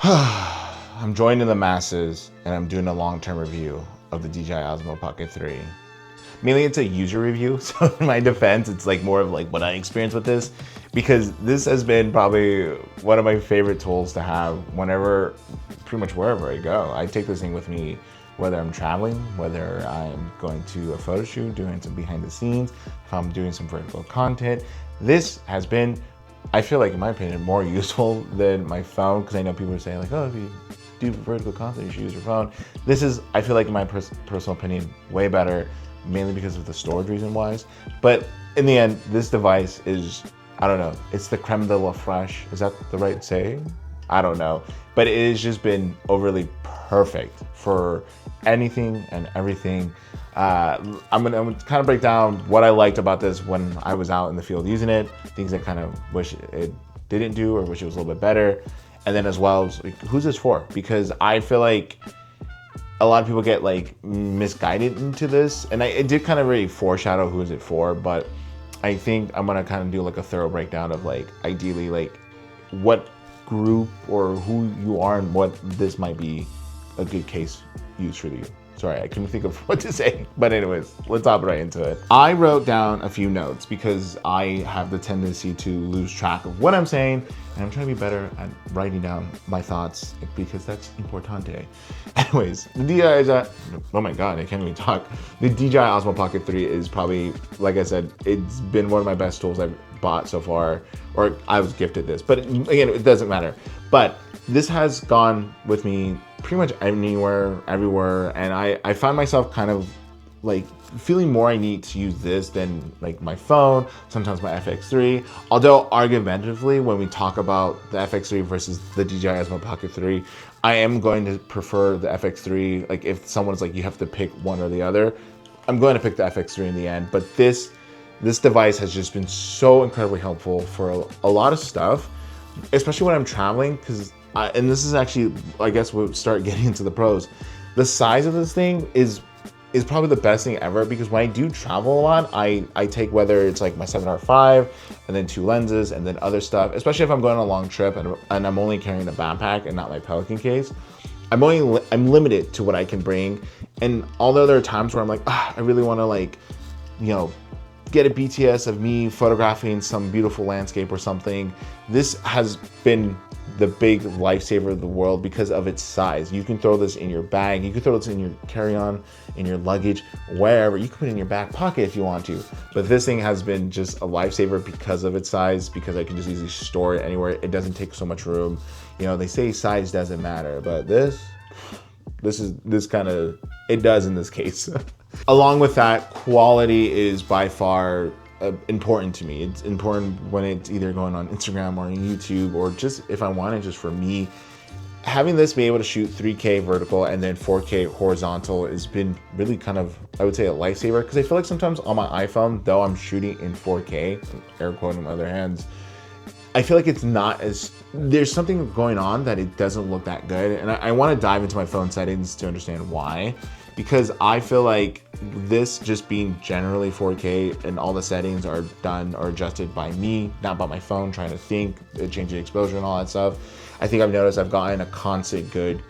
I'm joining the masses and I'm doing a long-term review of the DJI Osmo Pocket 3. Mainly it's a user review, so in my defense, it's like more of like what I experienced with this, because this has been probably one of my favorite tools to have whenever, pretty much wherever I go. I take this thing with me, whether I'm traveling, whether I'm going to a photo shoot, doing some behind the scenes, if I'm doing some vertical content. This has been, I feel like, in my opinion, more useful than my phone, because I know people are saying like, oh, if you do vertical content, you should use your phone. This is, I feel like, in my personal opinion, way better, mainly because of the storage reason wise. But in the end, this device is, I don't know, it's the creme de la fresh. Is that the right saying? I don't know. But it has just been overly perfect for anything and everything. I'm gonna kind of break down what I liked about this when I was out in the field using it, things I kind of wish it didn't do or wish it was a little bit better. And then as well as like, who's this for? Because I feel like a lot of people get like misguided into this, and it did kind of really foreshadow who is it for, but I think I'm gonna kind of do like a thorough breakdown of like ideally like what group or who you are and what this might be a good case use for you. Sorry, I couldn't think of what to say. But anyways, let's hop right into it. I wrote down a few notes because I have the tendency to lose track of what I'm saying, and I'm trying to be better at writing down my thoughts because that's importante. Anyways, the DJI, oh my God, I can't even talk. The DJI Osmo Pocket 3 is probably, like I said, it's been one of my best tools I've bought so far, or I was gifted this, but again, it doesn't matter. But this has gone with me pretty much anywhere, everywhere, and I find myself kind of like feeling more I need to use this than like my phone, sometimes my FX3. Although argumentatively, when we talk about the FX3 versus the DJI Osmo Pocket 3, I am going to prefer the FX3. Like if someone's like, you have to pick one or the other, I'm going to pick the FX3 in the end. But this device has just been so incredibly helpful for a lot of stuff, especially when I'm traveling, because and this is actually, I guess we'll start getting into the pros. The size of this thing is probably the best thing ever, because when I do travel a lot, I take, whether it's like my 7R5 and then 2 lenses and then other stuff, especially if I'm going on a long trip and I'm only carrying a backpack and not my Pelican case. I'm limited to what I can bring. And although there are times where I'm like, I really want to like, you know, get a BTS of me photographing some beautiful landscape or something, this has been the big lifesaver of the world because of its size. You can throw this in your bag, you can throw this in your carry-on, in your luggage, wherever. You can put it in your back pocket if you want to. But this thing has been just a lifesaver because of its size, because I can just easily store it anywhere. It doesn't take so much room. You know, they say size doesn't matter, but this kind of, it does in this case. Along with that, quality is by far important to me. It's important when it's either going on Instagram or on YouTube, or just if I want it just for me. Having this be able to shoot 3K vertical and then 4K horizontal has been really kind of, I would say, a lifesaver, because I feel like sometimes on my iPhone, though I'm shooting in 4K, air quoting my other hands, I feel like it's not as, there's something going on that it doesn't look that good. And I want to dive into my phone settings to understand why, because I feel like this just being generally 4K and all the settings are done or adjusted by me, not by my phone, trying to think, change the exposure and all that stuff. I think I've noticed I've gotten a constant good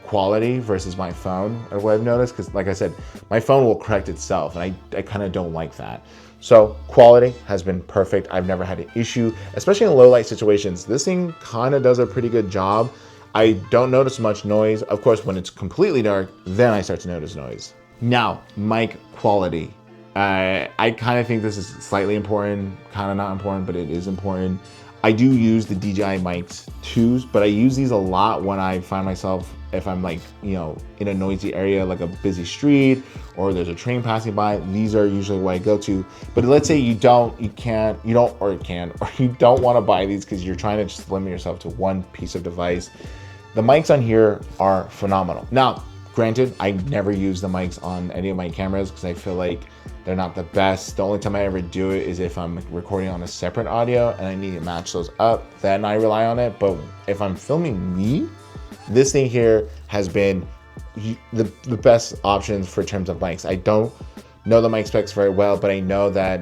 quality versus my phone, or what I've noticed, because like I said, my phone will correct itself, and I kind of don't like that. So quality has been perfect. I've never had an issue, especially in low light situations. This thing kind of does a pretty good job. I don't notice much noise. Of course, when it's completely dark, then I start to notice noise. Now, mic quality. I kind of think this is slightly important, kind of not important, but it is important. I do use the DJI mics too, but I use these a lot when I find myself, if I'm like, you know, in a noisy area, like a busy street, or there's a train passing by. These are usually what I go to. But let's say you don't want to buy these because you're trying to just limit yourself to one piece of device. The mics on here are phenomenal. Now, granted, I never use the mics on any of my cameras because I feel like they're not the best. The only time I ever do it is if I'm recording on a separate audio and I need to match those up, then I rely on it. But if I'm filming me, this thing here has been the best options for terms of mics. I don't know the mic specs very well, but I know that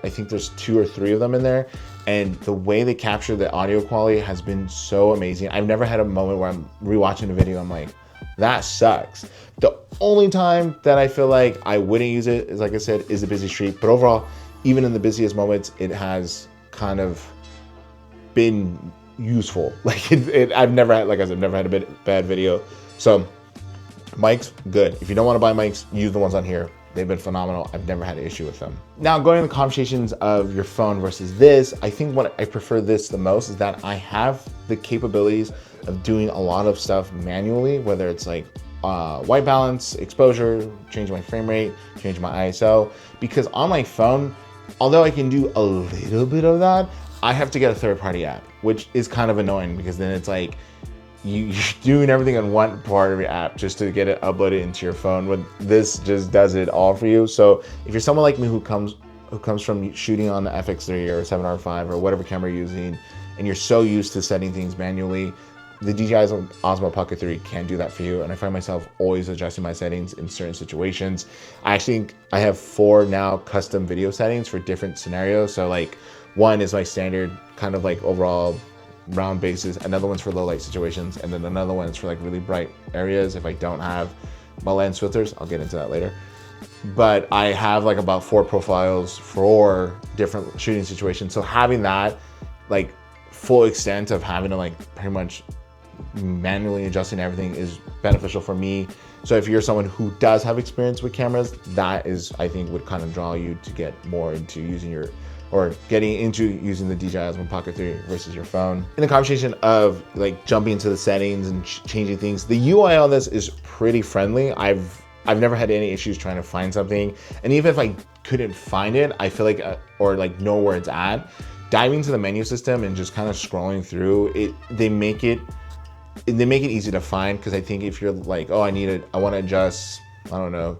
I think there's 2 or 3 of them in there, And the way they capture the audio quality has been so amazing. I've never had a moment where I'm rewatching a video, I'm like, that sucks. The only time that I feel like I wouldn't use it is, like I said, is a busy street. But overall, even in the busiest moments, it has kind of been useful. Like I've never had, like I said, I've never had a bad video. So mics, good. If you don't want to buy mics, use the ones on here. They've been phenomenal. I've never had an issue with them. Now, going into the conversations of your phone versus this, I think what I prefer this the most is that I have the capabilities of doing a lot of stuff manually, whether it's like white balance, exposure, changing my frame rate, changing my ISO, because on my phone, although I can do a little bit of that, I have to get a third-party app, which is kind of annoying because then it's like you're doing everything on one part of your app just to get it uploaded into your phone. When this just does it all for you. So if you're someone like me who comes from shooting on the FX3 or 7R5 or whatever camera you're using, and you're so used to setting things manually, the DJI Osmo Pocket 3 can do that for you. And I find myself always adjusting my settings in certain situations. I have 4 now custom video settings for different scenarios. So like one is my standard kind of like overall round bases, another one's for low light situations, and then another one is for like really bright areas if I don't have my lens filters. I'll get into that later. But I have like about 4 profiles for different shooting situations. So having that like full extent of having to like pretty much manually adjusting everything is beneficial for me. So if you're someone who does have experience with cameras, that is, I think, would kind of draw you to get more into using getting into using the DJI Osmo Pocket 3 versus your phone. In the conversation of like jumping into the settings and changing things, the UI on this is pretty friendly. I've never had any issues trying to find something, and even if I couldn't find it, I feel like or like know where it's at, diving to the menu system and just kind of scrolling through it, they make it easy to find. Because I think if you're like, oh, I want to adjust, I don't know,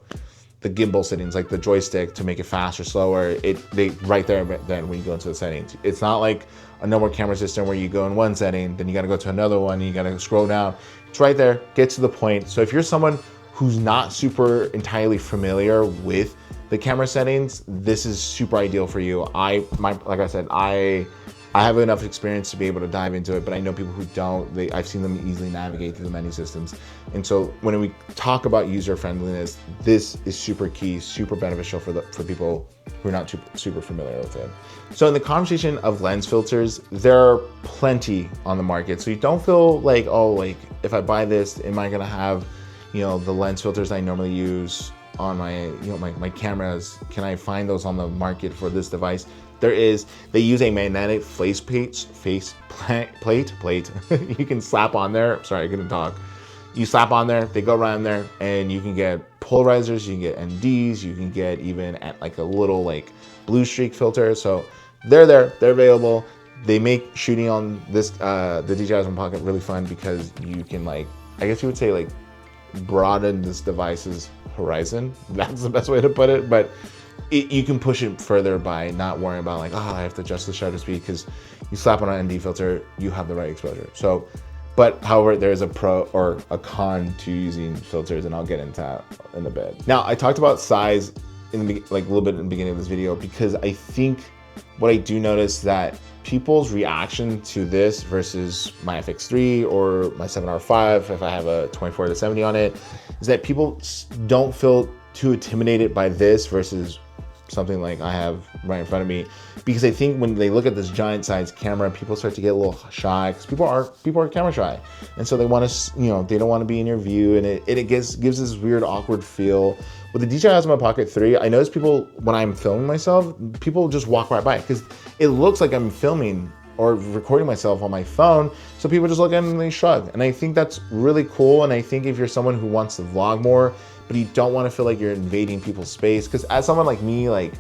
the gimbal settings, like the joystick, to make it fast or slower, they right there then when you go into the settings. It's not like a normal camera system where you go in one setting, then you got to go to another one, and you got to scroll down. It's right there, get to the point. So if you're someone who's not super entirely familiar with the camera settings, this is super ideal for you. Like I said, I have enough experience to be able to dive into it, but I know people who don't. I've seen them easily navigate through the menu systems. And so when we talk about user friendliness, this is super key, super beneficial for people who are not super familiar with it. So in the conversation of lens filters, there are plenty on the market. So you don't feel like, oh, like if I buy this, am I gonna have, the lens filters I normally use on my, my cameras? Can I find those on the market for this device? They use a magnetic plate you can slap on there. Sorry, I couldn't talk. You slap on there, they go around there, and you can get polarizers, you can get NDs, you can get even at like a little like blue streak filter. So they're there, they're available. They make shooting on this, the DJI Osmo Pocket, really fun because you can, like, I guess you would say, like, broaden this device's horizon. That's the best way to put it. But you can push it further by not worrying about like, oh, I have to adjust the shutter speed, because you slap on an ND filter, you have the right exposure. So, but however, there's a pro or a con to using filters, and I'll get into that in a bit. Now, I talked about size in the, like, a little bit in the beginning of this video, because I think what I do notice that people's reaction to this versus my FX3 or my 7R5, if I have a 24-70 on it, is that people don't feel too intimidated by this versus something like I have right in front of me. Because I think when they look at this giant size camera, people start to get a little shy, because people are camera shy, and so they want to, they don't want to be in your view, and it gives this weird awkward feel. With the DJI Osmo Pocket 3, I notice people, when I'm filming myself, people just walk right by, because it looks like I'm filming or recording myself on my phone, so people just look at it and they shrug. And I think that's really cool. And I think if you're someone who wants to vlog more, but you don't want to feel like you're invading people's space, because as someone like me, like,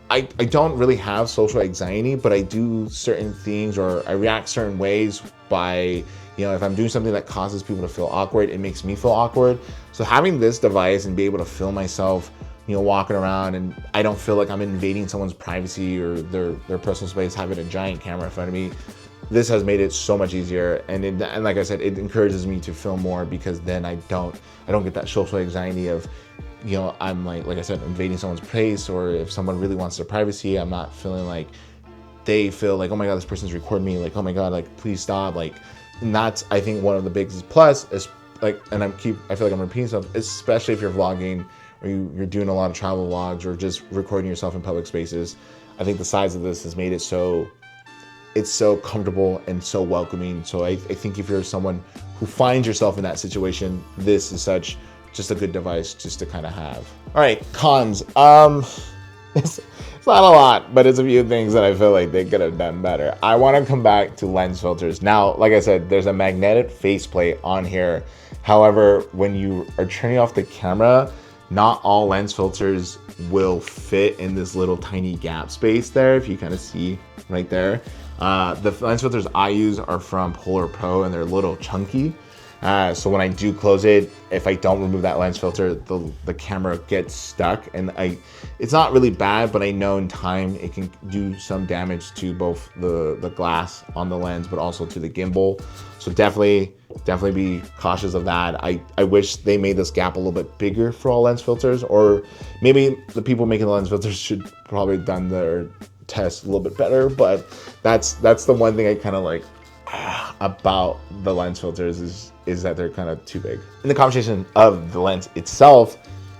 I don't really have social anxiety, but I do certain things, or I react certain ways by, if I'm doing something that causes people to feel awkward, it makes me feel awkward. So having this device and be able to film myself, walking around, and I don't feel like I'm invading someone's privacy or their personal space, having a giant camera in front of me, this has made it so much easier. And like I said, it encourages me to film more, because then I don't get that social anxiety of, I'm like I said, invading someone's place, or if someone really wants their privacy, I'm not feeling like they feel like, oh my God, this person's recording me. Like, oh my God, like, please stop. Like, and that's, I think, one of the biggest plus is like, and I feel like I'm repeating stuff, especially if you're vlogging or you're doing a lot of travel vlogs or just recording yourself in public spaces. I think the size of this has made it so, it's so comfortable and so welcoming. So I think if you're someone who finds yourself in that situation, this is just a good device just to kind of have. All right, cons. It's not a lot, but it's a few things that I feel like they could have done better. I want to come back to lens filters. Now, like I said, there's a magnetic faceplate on here. However, when you are turning off the camera, not all lens filters will fit in this little tiny gap space there. If you kind of see right there. The lens filters I use are from Polar Pro and they're a little chunky. So when I do close it, if I don't remove that lens filter, the camera gets stuck, and it's not really bad, but I know in time it can do some damage to both the glass on the lens, but also to the gimbal. So definitely be cautious of that. I wish they made this gap a little bit bigger for all lens filters, or maybe the people making the lens filters should probably have done their test a little bit better. But that's the one thing I kind of like about the lens filters is that they're kind of too big. In the conversation of the lens itself,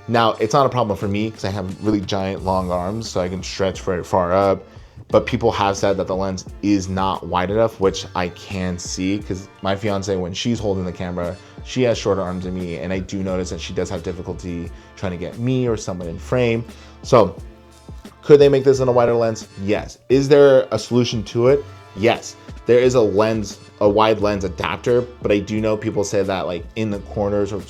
now it's not a problem for me because I have really giant long arms, so I can stretch very far up. But people have said that the lens is not wide enough, which I can see because my fiance, when she's holding the camera, she has shorter arms than me, and I do notice that she does have difficulty trying to get me or someone in frame. So could they make this in a wider lens? Yes. Is there a solution to it? Yes. There is a wide lens adapter, but I do know people say that like in the corners, or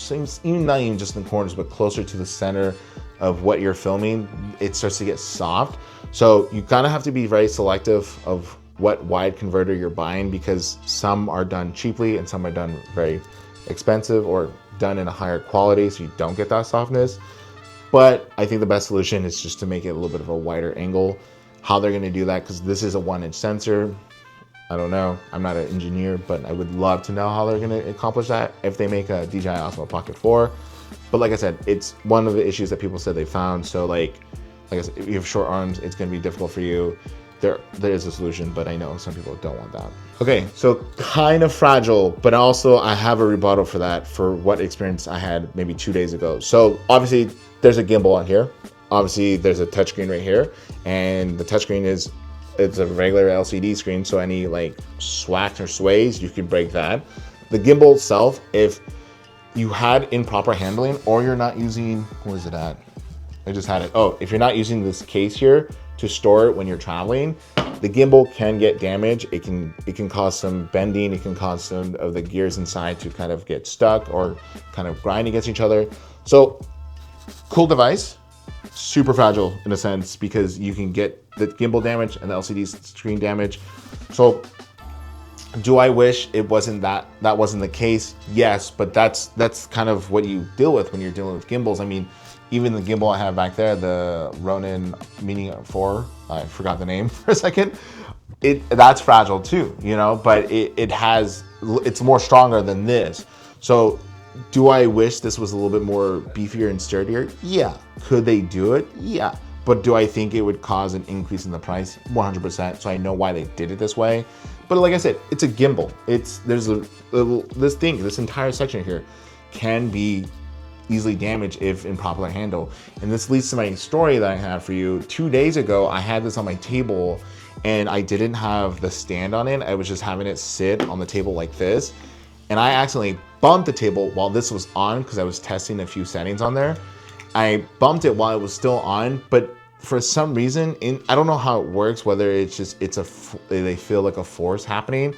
even not even just in the corners, but closer to the center of what you're filming, it starts to get soft. So you kind of have to be very selective of what wide converter you're buying, because some are done cheaply and some are done very expensive or done in a higher quality, so you don't get that softness. But I think the best solution is just to make it a little bit of a wider angle. How they're going to do that, because this is a 1-inch sensor, I don't know. I'm not an engineer, but I would love to know how they're going to accomplish that if they make a DJI Osmo Pocket 4. But like I said, it's one of the issues that people said they found. So like I said, if you have short arms, it's going to be difficult for you. There is a solution, but I know some people don't want that. Okay, so kind of fragile, but also I have a rebuttal for that, for what experience I had maybe 2 days ago. So obviously there's a gimbal on here. Obviously there's a touchscreen right here, and the touchscreen it's a regular LCD screen, so any like swacks or sways, you can break that. The gimbal itself, if you had improper handling, or you're not using, where is it at? I just had it. Oh, if you're not using this case here to store it when you're traveling, the gimbal can get damaged. It can cause some bending. It can cause some of the gears inside to kind of get stuck or kind of grind against each other. So cool device, super fragile in a sense, because you can get the gimbal damage and the LCD screen damage. So do I wish it wasn't that wasn't the case? Yes, but that's kind of what you deal with when you're dealing with gimbals. I mean, even the gimbal I have back there, the Ronin Mini 4, I forgot the name for a second, that's fragile too, you know, but it's more stronger than this. So do I wish this was a little bit more beefier and sturdier? Yeah. Could they do it? Yeah. But do I think it would cause an increase in the price? 100%. So I know why they did it this way. But like I said, it's a gimbal. This entire section here can be easily damaged if improperly handled. And this leads to my story that I have for you. 2 days ago, I had this on my table and I didn't have the stand on it. I was just having it sit on the table like this. And I accidentally bumped the table while this was on, because I was testing a few settings on there. I bumped it while it was still on, but for some reason, I don't know how it works, whether they feel like a force happening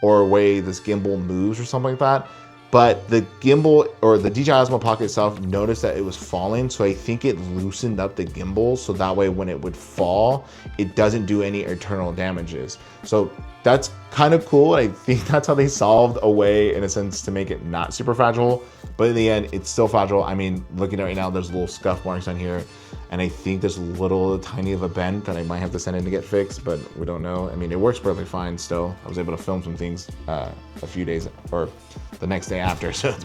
or a way this gimbal moves or something like that. But the gimbal, or the DJI Osmo Pocket itself, noticed that it was falling, so I think it loosened up the gimbal, so that way when it would fall, it doesn't do any internal damages. So that's kind of cool. I think that's how they solved a way, in a sense, to make it not super fragile. But in the end, it's still fragile. I mean, looking at it right now, there's little scuff marks on here. And I think there's a little tiny of a bend that I might have to send in to get fixed, but we don't know. I mean, it works perfectly fine still. I was able to film some things a few days or the next day after, so it's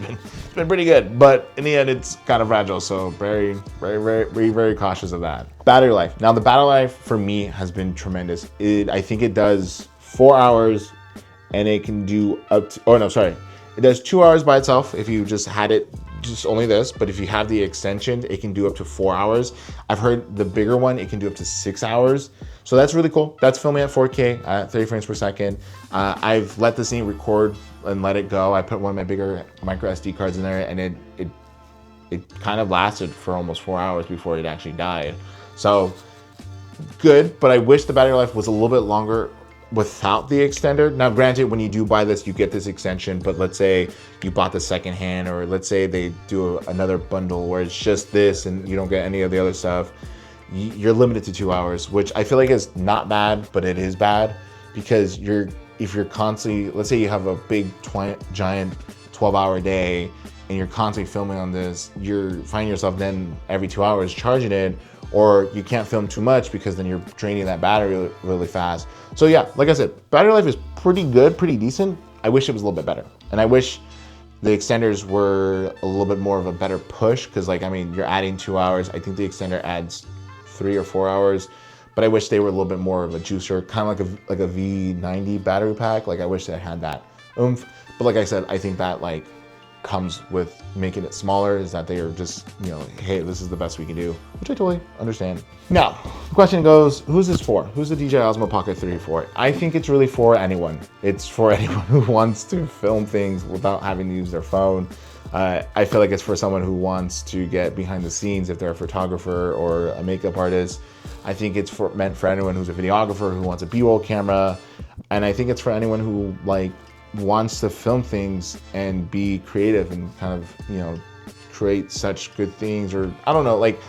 been pretty good. But in the end, it's kind of fragile, so very, very, very, very, very cautious of that. Battery life. Now, the battery life for me has been tremendous. I think it does 4 hours, and it can do up to, oh no, sorry. It does 2 hours by itself if you just had it, just only this, but if you have the extension, it can do up to 4 hours. I've heard the bigger one, it can do up to 6 hours. So that's really cool. That's filming at 4K at 30 frames per second. I've let this thing record and let it go. I put one of my bigger micro SD cards in there, and it kind of lasted for almost 4 hours before it actually died. So good, but I wish the battery life was a little bit longer without the extender. Now, granted, when you do buy this, you get this extension, but let's say you bought the second hand, or let's say they do another bundle where it's just this and you don't get any of the other stuff, you're limited to 2 hours, which I feel like is not bad, but it is bad because if you're constantly, let's say you have a big giant 12-hour day and you're constantly filming on this, you're finding yourself then every 2 hours charging it, or you can't film too much because then you're draining that battery really fast. So yeah, like I said, battery life is pretty good, pretty decent. I wish it was a little bit better. And I wish the extenders were a little bit more of a better push, because like, I mean, you're adding 2 hours. I think the extender adds 3 or 4 hours, but I wish they were a little bit more of a juicer, kind of like a V90 battery pack. Like I wish they had that oomph. But like I said, I think that like comes with making it smaller, is that they are just, you know, hey, this is the best we can do, which I totally understand. Now, the question goes, who's this for? Who's the DJI Osmo Pocket 3 for? I think it's really for anyone. It's for anyone who wants to film things without having to use their phone. I feel like it's for someone who wants to get behind the scenes, if they're a photographer or a makeup artist. I think it's meant for anyone who's a videographer who wants a B-roll camera. And I think it's for anyone who like wants to film things and be creative and kind of, you know, create such good things, or I don't know, like,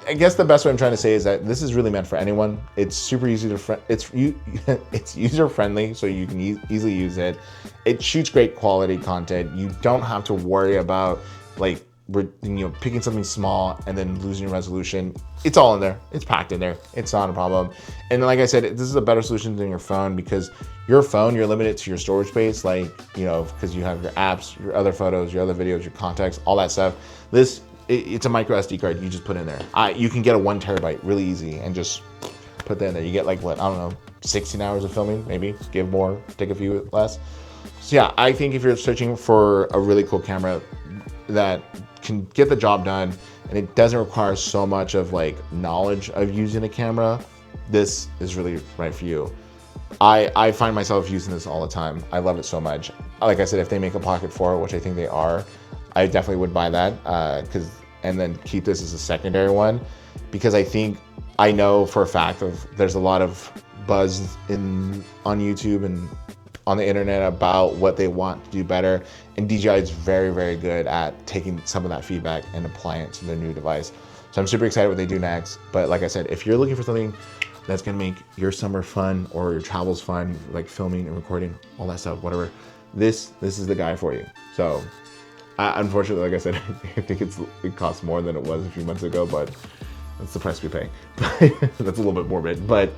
I guess the best way I'm trying to say is that this is really meant for anyone. It's super easy to, it's user friendly, so you can easily use it. It shoots great quality content. You don't have to worry about like, you know, picking something small and then losing your resolution. It's all in there. It's packed in there. It's not a problem. And like I said, this is a better solution than your phone, because your phone, you're limited to your storage space, like, you know, because you have your apps, your other photos, your other videos, your contacts, all that stuff. It's a micro SD card you just put in there. You can get a 1 terabyte really easy and just put that in there. You get like, what, I don't know, 16 hours of filming, maybe, give more, take a few less. So yeah, I think if you're searching for a really cool camera that can get the job done and it doesn't require so much of like knowledge of using a camera, this is really right for you. I find myself using this all the time. I love it so much. Like I said, if they make a Pocket 4, which I think they are, I definitely would buy that, and then keep this as a secondary one, because I know for a fact there's a lot of buzz on YouTube and on the internet about what they want to do better, and DJI is very, very good at taking some of that feedback and applying it to their new device. So I'm super excited what they do next. But like I said, if you're looking for something that's gonna make your summer fun or your travels fun, like filming and recording, all that stuff, whatever, this is the guy for you. So unfortunately, like I said, I think it costs more than it was a few months ago, but that's the price we pay. That's a little bit morbid, but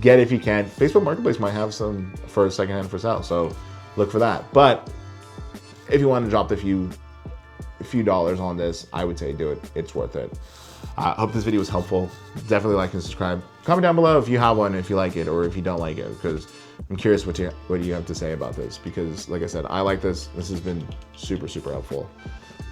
get it if you can. Facebook Marketplace might have some for secondhand for sale, so look for that. But if you want to drop a few dollars on this, I would say do it. It's worth it. I hope this video was helpful. Definitely like and subscribe. Comment down below if you have one, if you like it, or if you don't like it, because I'm curious what you have to say about this. Because like I said, I like this. This has been super, super helpful.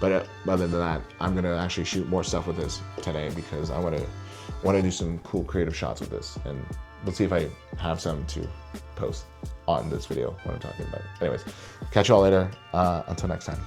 But other than that, I'm gonna actually shoot more stuff with this today, because I want to do some cool creative shots with this, and let's see if I have some to post on this video when I'm talking about it. Anyways, catch you all later. Until next time.